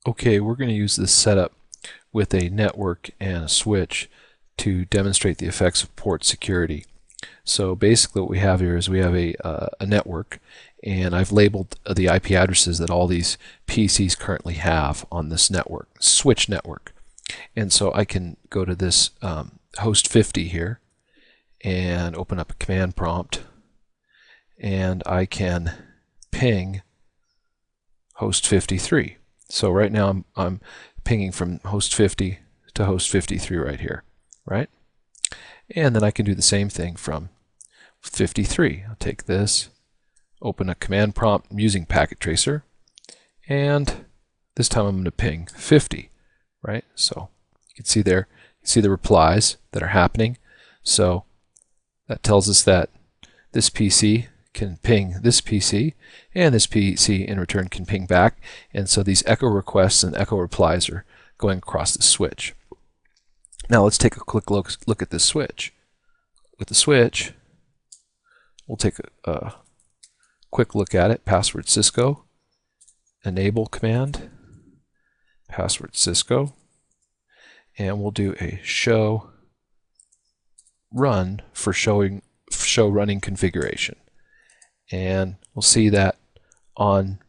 Okay, we're going to use this setup with a network and a switch to demonstrate the effects of port security. So basically what we have here is we have a network, and I've labeled the IP addresses that all these PCs currently have on this network, switch network. And so I can go to this host 50 here and open up a command prompt, and I can ping host 53. So right now I'm pinging from host 50 to host 53 right here, right? And then I can do the same thing from 53. I'll take this, open a command prompt using packet tracer, and this time I'm going to ping 50, right? So you can see there, you see the replies that are happening. So that tells us that this PC can ping this PC, and this PC in return can ping back, and so these echo requests and echo replies are going across the switch. Now let's take a quick look at this switch. With the switch, we'll take a quick look at it. Password Cisco, enable command, password Cisco, and we'll do a show run for show running configuration. And we'll see that on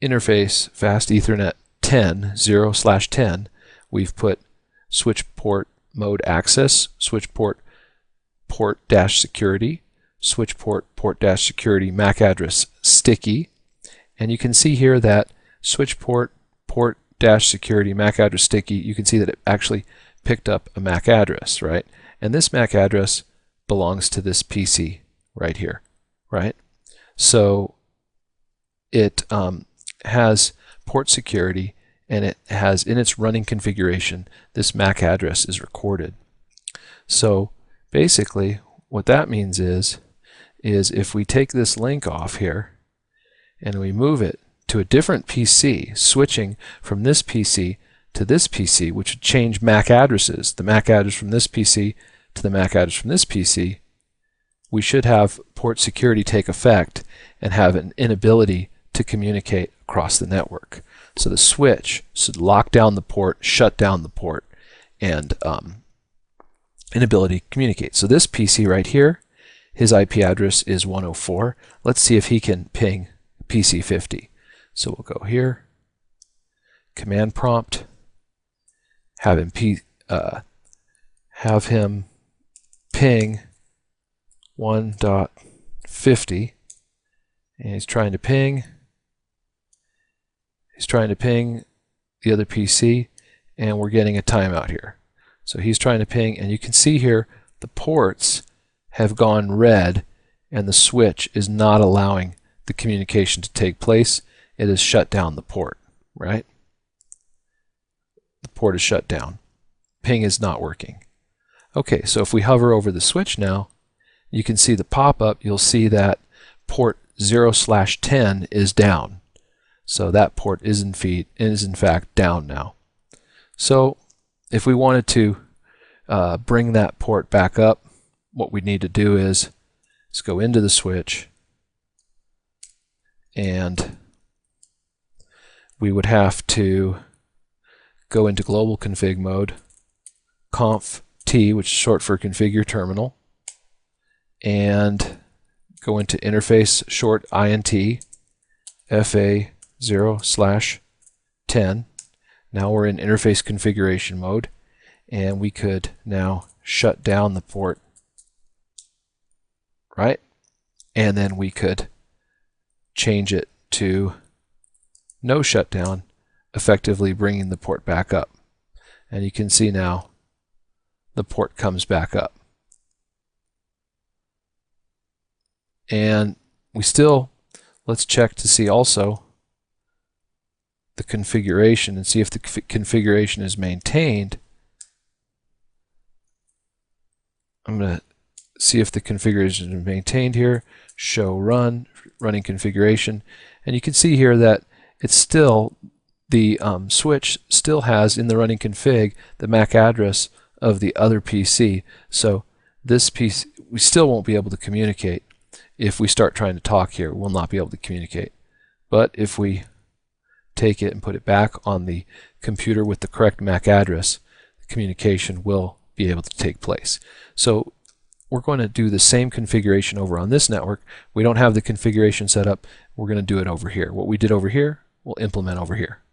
interface fast Ethernet 10, 0/10, we've put switch port mode access, switch port dash security, switch port dash security MAC address sticky. And you can see here that switch port dash security MAC address sticky, you can see that it actually picked up a MAC address, right? And this MAC address belongs to this PC right here, right? So it has port security, and it has in its running configuration this MAC address is recorded. So basically what that means is if we take this link off here and we move it to a different PC, switching from this PC to this PC, which would change MAC addresses, the MAC address from this PC to the MAC address from this PC, we should have port security take effect and have an inability to communicate across the network. So the switch should lock down the port, shut down the port, and inability to communicate. So this PC right here, his IP address is 104. Let's see if he can ping PC 50. So we'll go here, command prompt, have him ping 1.50, and he's trying to ping the other PC, and we're getting a timeout here. So he's trying to ping, and you can see here the ports have gone red, and the switch is not allowing the communication to take place. It has shut down the port, right? The port is shut down. Ping is not working. Okay, so if we hover over the switch now, you can see the pop-up. You'll see that port 0/10 is down. So that port is in fact down now. So if we wanted to bring that port back up, what we need to do is go into the switch, and we would have to go into global config mode, conf t, which is short for configure terminal, and go into interface short int fa 0/10. Now we're in interface configuration mode, and we could now shut down the port, right? And then we could change it to no shutdown, effectively bringing the port back up. And you can see now the port comes back up. And let's check to see also the configuration and see if the configuration is maintained. I'm going to see if the configuration is maintained here. Show running configuration, and you can see here that it's still the switch still has in the running config the MAC address of the other PC. So this PC, we still won't be able to communicate. If we start trying to talk here, we'll not be able to communicate. But if we take it and put it back on the computer with the correct MAC address, the communication will be able to take place. So we're going to do the same configuration over on this network. We don't have the configuration set up. We're going to do it over here. What we did over here, we'll implement over here.